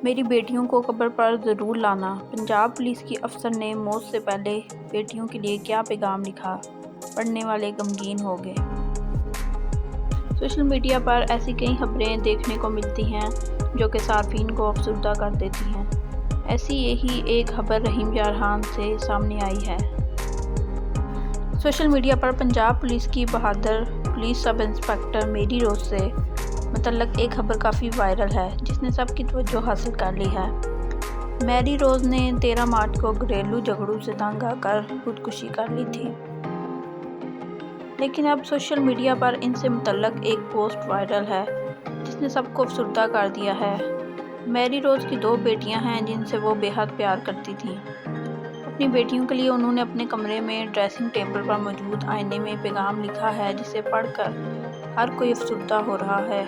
میری بیٹیوں کو قبر پر ضرور لانا۔ پنجاب پولیس کی افسر نے موت سے پہلے بیٹیوں کے لیے کیا پیغام لکھا؟ پڑھنے والے غمگین ہو گئے۔ سوشل میڈیا پر ایسی کئی خبریں دیکھنے کو ملتی ہیں جو کہ صارفین کو افسردہ کر دیتی ہیں۔ ایسی ہی ایک خبر رحیم جارحان سے سامنے آئی ہے۔ سوشل میڈیا پر پنجاب پولیس کی بہادر پولیس سب انسپکٹر میری روز سے متعلق ایک خبر کافی وائرل ہے جس نے سب کی توجہ حاصل کر لی ہے۔ میری روز نے 13 مارچ کو گھریلو جھگڑوں سے تنگ آ کر خودکشی کر لی تھی، لیکن اب سوشل میڈیا پر ان سے متعلق ایک پوسٹ وائرل ہے جس نے سب کو افسردہ کر دیا ہے۔ میری روز کی 2 بیٹیاں ہیں جن سے وہ بے حد پیار کرتی تھیں۔ اپنی بیٹیوں کے لیے انہوں نے اپنے کمرے میں ڈریسنگ ٹیبل پر موجود آئینے میں پیغام لکھا ہے جسے پڑھ کر ہر کوئی افسردہ ہو رہا ہے۔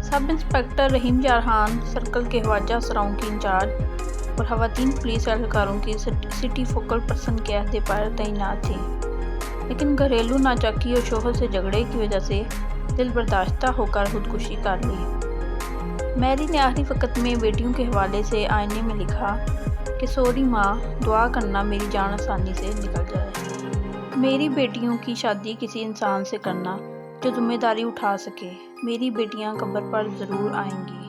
سب انسپکٹر رحیم جارحان سرکل کے خواجہ سراؤں کی انچارج اور خواتین پولیس اہلکاروں کی سٹی فوکل پرسن کے عہدے پر تعینات تھیں، لیکن گھریلو ناچاکی اور شوہر سے جھگڑے کی وجہ سے دل برداشتہ ہو کر خودکشی کر لی۔ میری نے آخری وقت میں بیٹیوں کے حوالے سے آئینے میں لکھا کہ سوری ماں، دعا کرنا میری جان آسانی سے نکل جائے۔ میری بیٹیوں کی شادی کسی انسان سے کرنا جو ذمہ داری اٹھا سکے۔ میری بیٹیاں قبر پر ضرور آئیں گی۔